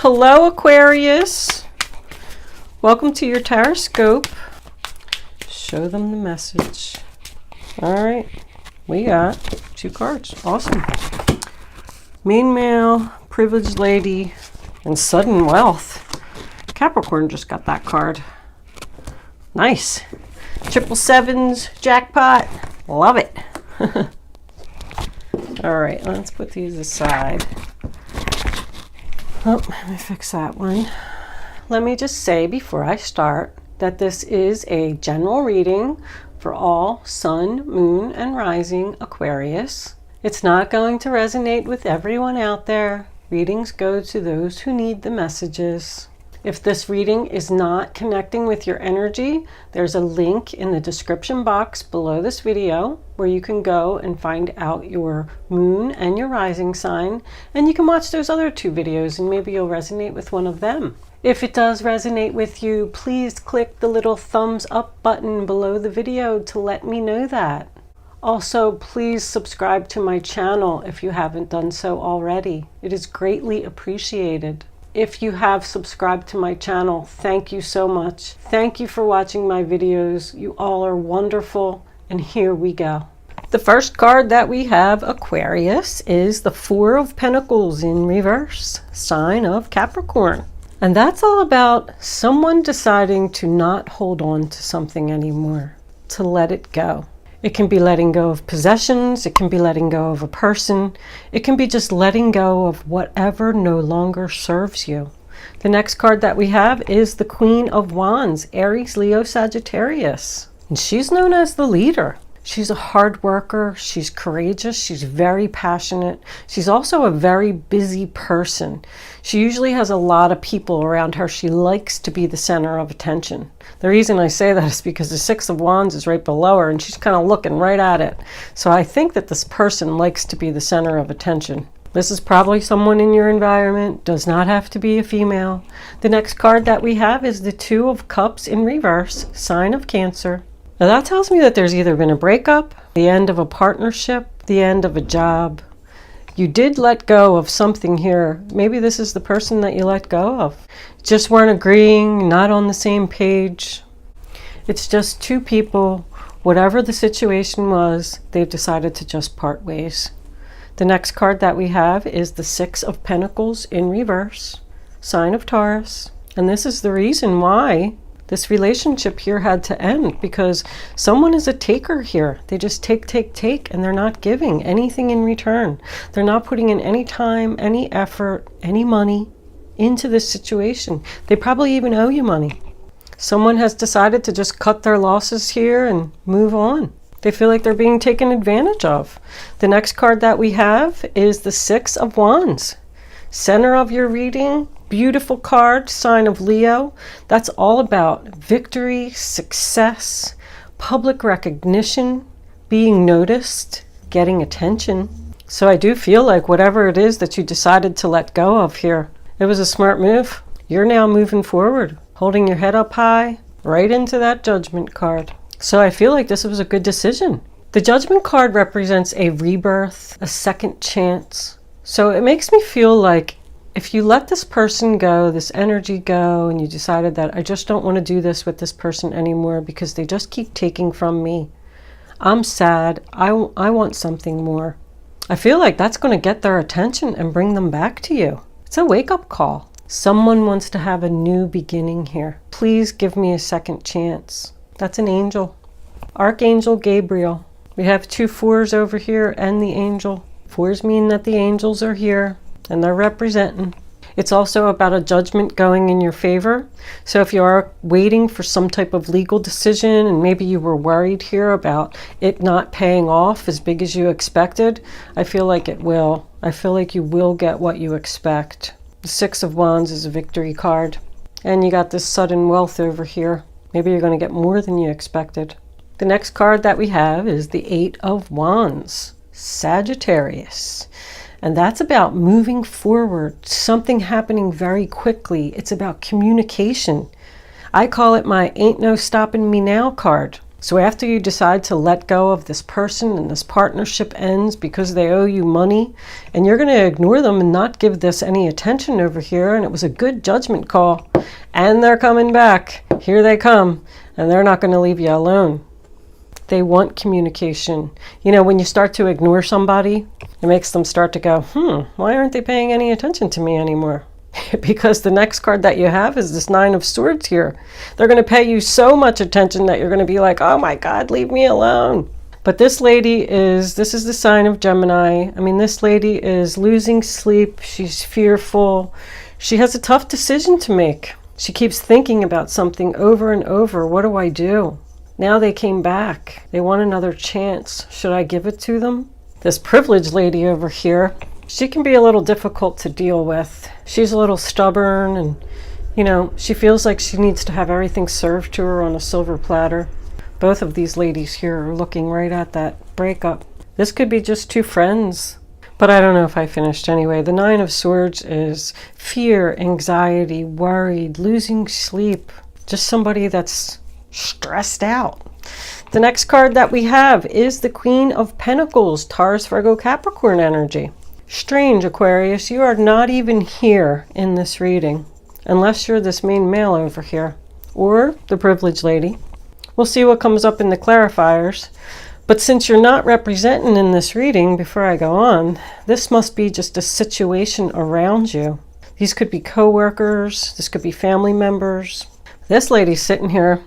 Hello, Aquarius. Welcome to your horoscope. Show them the message. All right, we got 2 cards. Awesome. Main male, privileged lady, and sudden wealth. Capricorn just got that card. Nice. 777s, jackpot. Love it. All right, let's put these aside. Oh, let me fix that one. Let me just say before I start that this is a general reading for all sun, moon, and rising Aquarius. It's not going to resonate with everyone out there. Readings go to those who need the messages. If this reading is not connecting with your energy, there's a link in the description box below this video where you can go and find out your moon and your rising sign, and you can watch those other 2 videos and maybe you'll resonate with one of them. If it does resonate with you, please click the little thumbs up button below the video to let me know that. Also, please subscribe to my channel if you haven't done so already. It is greatly appreciated. If you have subscribed to my channel, thank you so much. Thank you for watching my videos. You all are wonderful, and here we go. The first card that we have, Aquarius, is the 4 of Pentacles in reverse, sign of Capricorn. And that's all about someone deciding to not hold on to something anymore, to let it go. It can be letting go of possessions, it can be letting go of a person, it can be just letting go of whatever no longer serves you. The next card that we have is the Queen of Wands, Aries, Leo, Sagittarius. And she's known as the leader. She's a hard worker, she's courageous, she's very passionate. She's also a very busy person. She usually has a lot of people around her. She likes to be the center of attention. The reason I say that is because the 6 of Wands is right below her and she's kind of looking right at it. So I think that this person likes to be the center of attention. This is probably someone in your environment, does not have to be a female. The next card that we have is the 2 of Cups in reverse, sign of Cancer. Now that tells me that there's either been a breakup, the end of a partnership, the end of a job. You did let go of something here. Maybe this is the person that you let go of. Just weren't agreeing, not on the same page. It's just 2 people, whatever the situation was, they've decided to just part ways. The next card that we have is the 6 of Pentacles in reverse, sign of Taurus. And this is the reason why this relationship here had to end, because someone is a taker here. They just take, and they're not giving anything in return. They're not putting in any time, any effort, any money into this situation. They probably even owe you money. Someone has decided to just cut their losses here and move on. They feel like they're being taken advantage of. The next card that we have is the 6 of Wands. Center of your reading, beautiful card, sign of Leo. That's all about victory, success, public recognition, being noticed, getting attention. So I do feel like whatever it is that you decided to let go of here, it was a smart move. You're now moving forward, holding your head up high, right into that Judgment card. So I feel like this was a good decision. The Judgment card represents a rebirth, a second chance. So it makes me feel like if you let this person go, this energy go, and you decided that I just don't want to do this with this person anymore because they just keep taking from me. I'm sad. I want something more. I feel like that's going to get their attention and bring them back to you. It's a wake-up call. Someone wants to have a new beginning here. Please give me a second chance. That's an angel. Archangel Gabriel. We have 2 4s over here and the angel. 4s mean that the angels are here and they're representing. It's also about a judgment going in your favor. So if you are waiting for some type of legal decision and maybe you were worried here about it not paying off as big as you expected, I feel like it will. I feel like you will get what you expect. The 6 of Wands is a victory card. And you got this sudden wealth over here. Maybe you're going to get more than you expected. The next card that we have is the 8 of Wands, Sagittarius. And that's about moving forward, something happening very quickly. It's about communication. I call it my ain't no stopping me now card. So after you decide to let go of this person and this partnership ends because they owe you money, and you're going to ignore them and not give this any attention over here, and it was a good judgment call, and they're coming back. Here they come, and they're not going to leave you alone. They want communication. You know, when you start to ignore somebody, it makes them start to go, why aren't they paying any attention to me anymore? Because the next card that you have is this Nine of Swords here. They're going to pay you so much attention that you're going to be like, oh my God, leave me alone. But this is the sign of Gemini. I mean, this lady is losing sleep. She's fearful. She has a tough decision to make. She keeps thinking about something over and over. What do I do? Now they came back. They want another chance. Should I give it to them? This privileged lady over here, she can be a little difficult to deal with. She's a little stubborn and, you know, she feels like she needs to have everything served to her on a silver platter. Both of these ladies here are looking right at that breakup. This could be just two friends, but I don't know if I finished anyway. The Nine of Swords is fear, anxiety, worried, losing sleep. Just somebody that's stressed out. The next card that we have is the Queen of Pentacles, Taurus, Virgo, Capricorn energy. Strange, Aquarius, you are not even here in this reading, unless you're this main male over here, or the privileged lady. We'll see what comes up in the clarifiers. But since you're not representing in this reading, before I go on, this must be just a situation around you. These could be co-workers, this could be family members. This lady's sitting here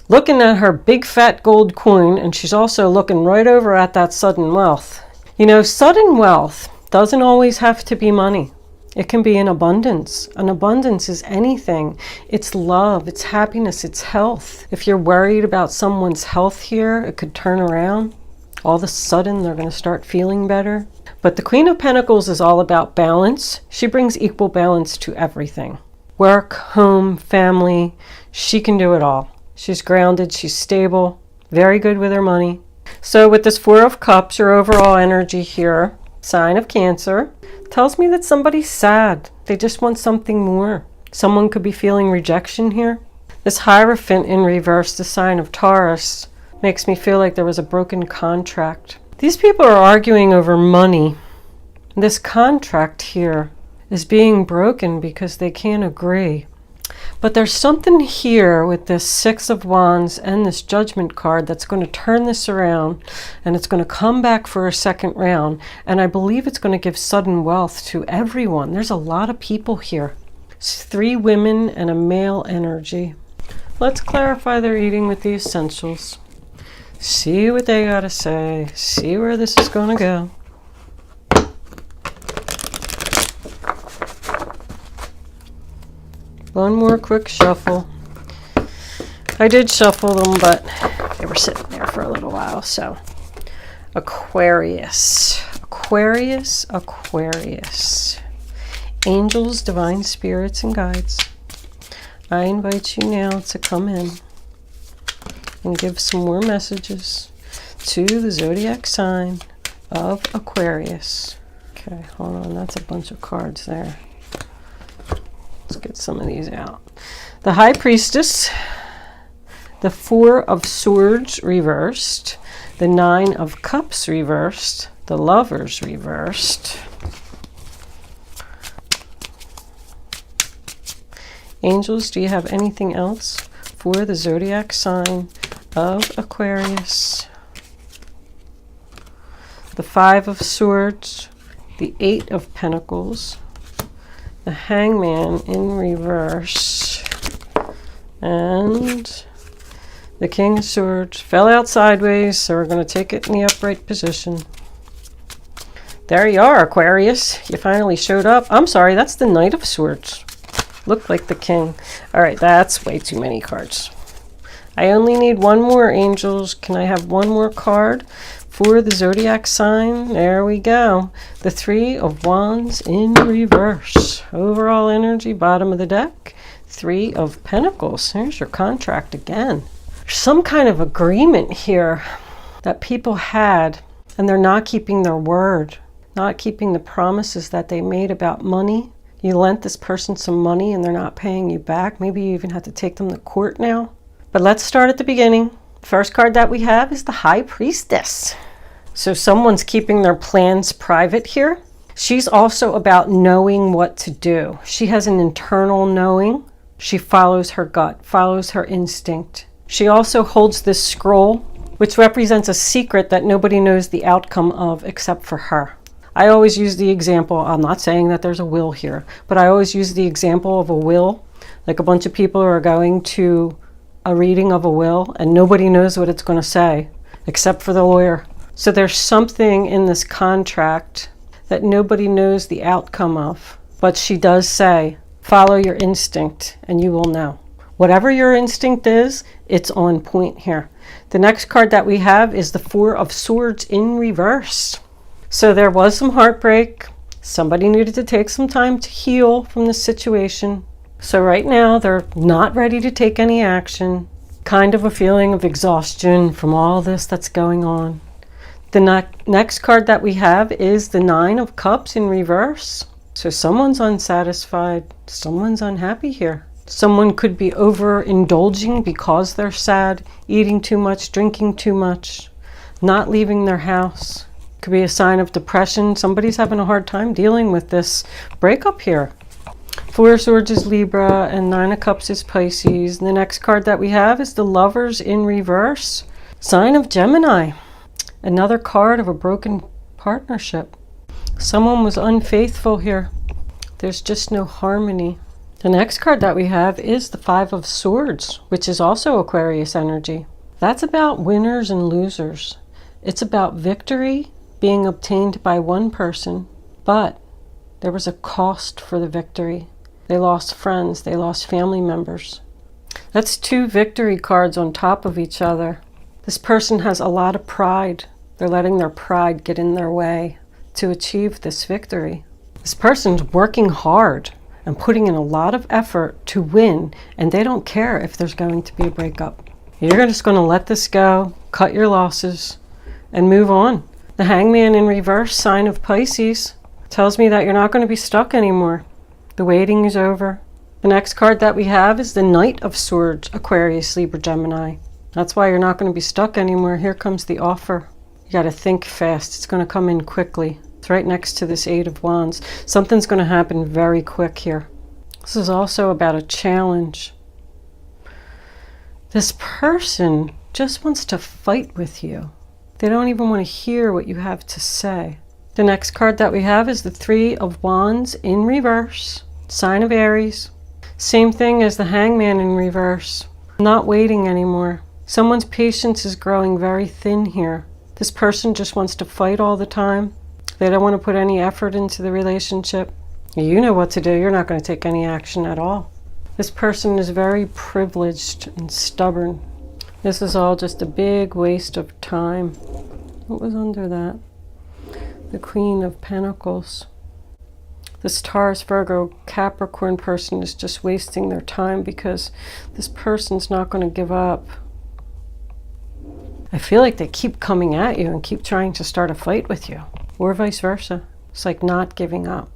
looking at her big fat gold coin, and she's also looking right over at that sudden wealth. You know, sudden wealth doesn't always have to be money. It can be an abundance. An abundance is anything. It's love, it's happiness, it's health. If you're worried about someone's health here, it could turn around. All of a sudden, they're going to start feeling better. But the Queen of Pentacles is all about balance. She brings equal balance to everything. Work, home, family. She can do it all. She's grounded, she's stable, very good with her money. So with this Four of Cups, your overall energy here, sign of Cancer, tells me that somebody's sad. They just want something more. Someone could be feeling rejection here. This Hierophant in reverse, the sign of Taurus, makes me feel like there was a broken contract. These people are arguing over money. This contract here is being broken because they can't agree. But there's something here with this Six of Wands and this Judgment card that's going to turn this around, and it's going to come back for a second round. And I believe it's going to give sudden wealth to everyone. There's a lot of people here. It's 3 women and a male energy. Let's clarify the reading with the essentials. See what they got to say. See where this is going to go. One more quick shuffle. I did shuffle them, but they were sitting there for a little while. So, Aquarius. Aquarius, Aquarius. Angels, divine spirits, and guides. I invite you now to come in and give some more messages to the zodiac sign of Aquarius. Okay, hold on. That's a bunch of cards there. Let's get some of these out. The High Priestess, the Four of Swords reversed, the Nine of Cups reversed, the Lovers reversed. Angels, do you have anything else for the zodiac sign of Aquarius? The Five of Swords, the Eight of Pentacles, the Hangman in reverse, and the King of Swords fell out sideways, so we're going to take it in the upright position. There you are, Aquarius. You finally showed up. I'm sorry, that's the Knight of Swords. Looked like the King. All right, that's way too many cards. I only need one more, angels. Can I have one more card for the zodiac sign? There we go. The Three of Wands in reverse. Overall energy, bottom of the deck. 3 of Pentacles. There's your contract again. There's some kind of agreement here that people had, and they're not keeping their word, not keeping the promises that they made about money. You lent this person some money and they're not paying you back. Maybe you even have to take them to court now. But let's start at the beginning. First card that we have is the High Priestess. So someone's keeping their plans private here. She's also about knowing what to do. She has an internal knowing. She follows her gut, follows her instinct. She also holds this scroll, which represents a secret that nobody knows the outcome of except for her. I always use the example, I'm not saying that there's a will here, but I always use the example of a will. Like a bunch of people are going to a reading of a will and nobody knows what it's going to say except for the lawyer. So there's something in this contract that nobody knows the outcome of, but she does say, follow your instinct and you will know. Whatever your instinct is, it's on point here. The next card that we have is the Four of Swords in reverse. So there was some heartbreak. Somebody needed to take some time to heal from this situation. So right now they're not ready to take any action. Kind of a feeling of exhaustion from all this that's going on. The next card that we have is the Nine of Cups in reverse. So someone's unsatisfied. Someone's unhappy here. Someone could be overindulging because they're sad, eating too much, drinking too much, not leaving their house. Could be a sign of depression. Somebody's having a hard time dealing with this breakup here. Four of Swords is Libra and Nine of Cups is Pisces. And the next card that we have is the Lovers in reverse. Sign of Gemini. Another card of a broken partnership. Someone was unfaithful here. There's just no harmony. The next card that we have is the Five of Swords, which is also Aquarius energy. That's about winners and losers. It's about victory being obtained by one person, but there was a cost for the victory. They lost friends, they lost family members. That's two victory cards on top of each other. This person has a lot of pride. They're letting their pride get in their way to achieve this victory. This person's working hard and putting in a lot of effort to win, and they don't care if there's going to be a breakup. You're just going to let this go, cut your losses, and move on. The Hangman in reverse, sign of Pisces, tells me that you're not going to be stuck anymore. The waiting is over. The next card that we have is the Knight of Swords, Aquarius, Libra, Gemini. That's why you're not going to be stuck anymore. Here comes the offer. You got to think fast. It's going to come in quickly. It's right next to this Eight of Wands. Something's going to happen very quick here. This is also about a challenge. This person just wants to fight with you. They don't even want to hear what you have to say. The next card that we have is the Three of Wands in reverse, sign of Aries. Same thing as the Hangman in reverse. Not waiting anymore. Someone's patience is growing very thin here. This person just wants to fight all the time. They don't want to put any effort into the relationship. You know what to do. You're not going to take any action at all. This person is very privileged and stubborn. This is all just a big waste of time. What was under that? The Queen of Pentacles. This Taurus, Virgo, Capricorn person is just wasting their time because this person's not going to give up. I feel like they keep coming at you and keep trying to start a fight with you, or vice versa. It's like not giving up.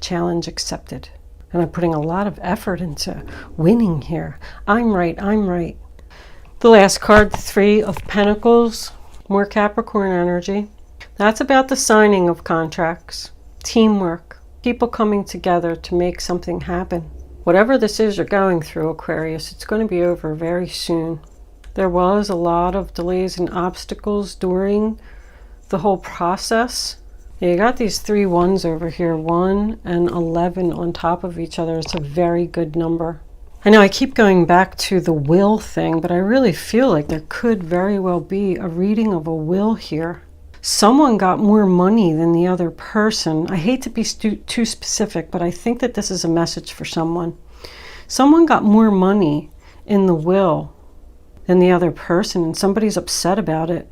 Challenge accepted. And I'm putting a lot of effort into winning here. I'm right, I'm right. The last card, the Three of Pentacles, more Capricorn energy. That's about the signing of contracts, teamwork, people coming together to make something happen. Whatever this is you're going through, Aquarius, it's going to be over very soon. There was a lot of delays and obstacles during the whole process. You got these 3 ones over here, 1 and 11 on top of each other. It's a very good number. I know I keep going back to the will thing, but I really feel like there could very well be a reading of a will here. Someone got more money than the other person. I hate to be too specific, but I think that this is a message for someone. Someone got more money in the will than the other person, and somebody's upset about it.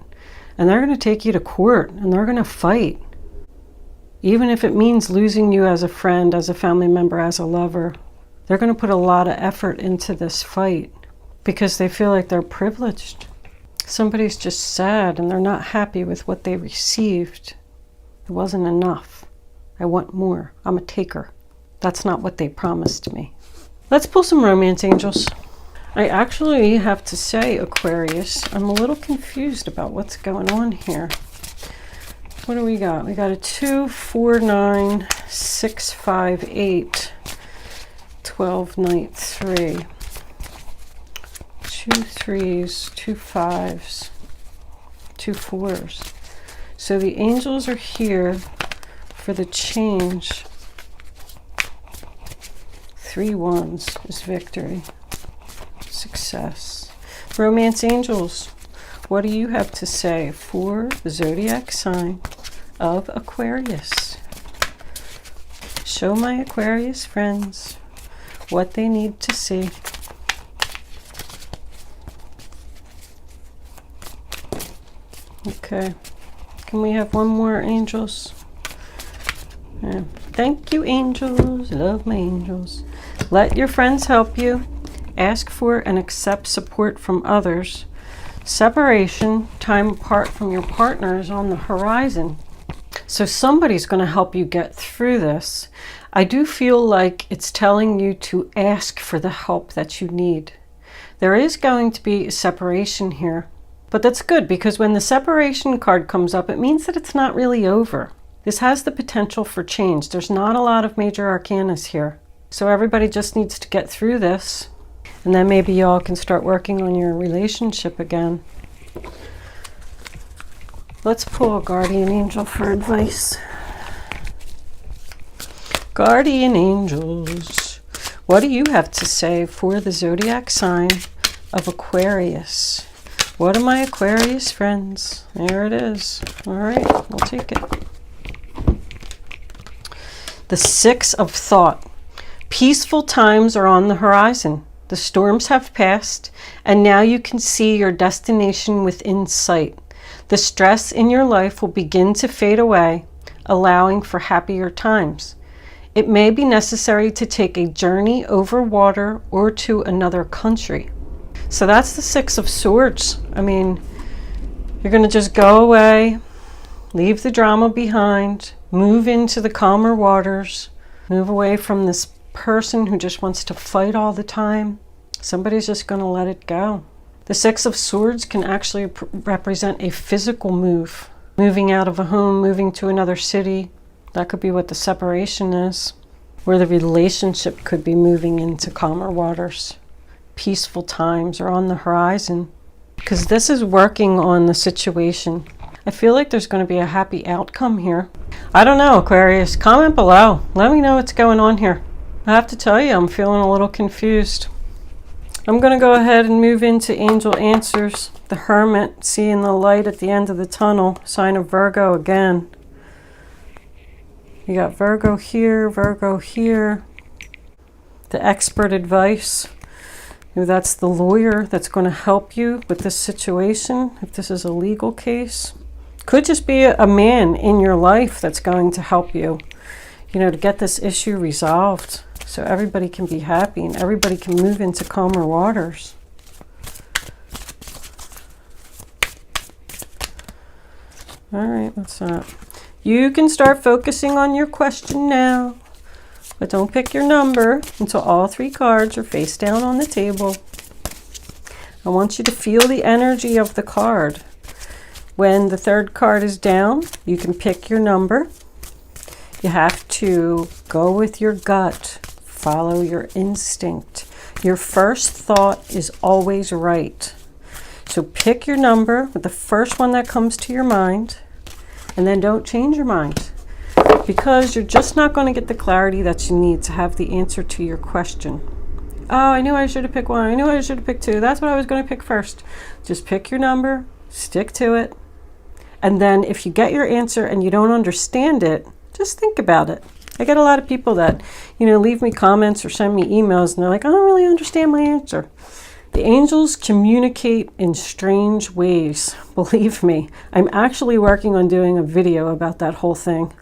And they're going to take you to court, and they're going to fight. Even if it means losing you as a friend, as a family member, as a lover. They're going to put a lot of effort into this fight because they feel like they're privileged. Somebody's just sad and they're not happy with what they received. It wasn't enough. I want more. I'm a taker. That's not what they promised me. Let's pull some romance angels. I actually have to say, Aquarius, I'm a little confused about what's going on here. What do we got? We got a 2, 4, 9, 6, 5, 8, 12, Knight, 3. 2 3s, 2 5s, 2 4s. So the angels are here for the change. 3 1s is victory, success. Romance angels, what do you have to say for the zodiac sign of Aquarius? Show my Aquarius friends what they need to see. Okay, can we have one more, angels? Yeah. Thank you, angels. Love my angels. Let your friends help you. Ask for and accept support from others. Separation, time apart from your partner, is on the horizon. So somebody's going to help you get through this. I do feel like it's telling you to ask for the help that you need. There is going to be a separation here. But that's good, because when the separation card comes up, it means that it's not really over. This has the potential for change. There's not a lot of major arcanas here. So everybody just needs to get through this. And then maybe y'all can start working on your relationship again. Let's pull a guardian angel for advice. Guardian angels, what do you have to say for the zodiac sign of Aquarius? What are my Aquarius friends? There it is. All right, we'll take it. The 6 of Thought. Peaceful times are on the horizon. The storms have passed, and now you can see your destination within sight. The stress in your life will begin to fade away, allowing for happier times. It may be necessary to take a journey over water or to another country. So that's the 6 of Swords. I mean, you're going to just go away, leave the drama behind, move into the calmer waters, move away from this person who just wants to fight all the time. Somebody's just going to let it go. The 6 of Swords can actually represent a physical move, moving out of a home, moving to another city. That could be what the separation is, where the relationship could be moving into calmer waters. Peaceful times are on the horizon, because this is working on the situation. I feel like there's going to be a happy outcome here. I don't know, Aquarius. Comment below. Let me know what's going on here. I have to tell you, I'm feeling a little confused. I'm going to go ahead and move into angel answers. The Hermit, seeing the light at the end of the tunnel. Sign of Virgo again. You got Virgo here, Virgo here. The Expert advice. That's the lawyer that's going to help you with this situation, if this is a legal case. Could just be a man in your life that's going to help you, to get this issue resolved so everybody can be happy and everybody can move into calmer waters. All right, what's that? You can start focusing on your question now. But don't pick your number until all 3 cards are face down on the table. I want you to feel the energy of the card. When the 3rd card is down, you can pick your number. You have to go with your gut, follow your instinct. Your first thought is always right. So pick your number with the first one that comes to your mind, and then don't change your mind. Because you're just not going to get the clarity that you need to have the answer to your question. Oh, I knew I should have picked 1. I knew I should have picked 2. That's what I was going to pick first. Just pick your number, stick to it. And then if you get your answer and you don't understand it, just think about it. I get a lot of people that, leave me comments or send me emails and they're like, I don't really understand my answer. The angels communicate in strange ways. Believe me, I'm actually working on doing a video about that whole thing.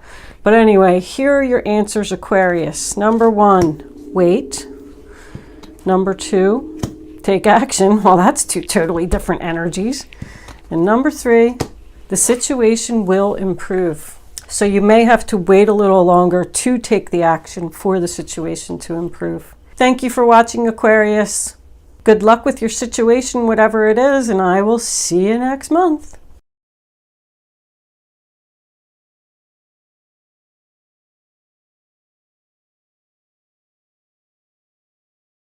But anyway, here are your answers, Aquarius. Number 1, wait. Number 2, take action. Well, that's 2 totally different energies. And number 3, the situation will improve. So you may have to wait a little longer to take the action for the situation to improve. Thank you for watching, Aquarius. Good luck with your situation, whatever it is, and I will see you next month.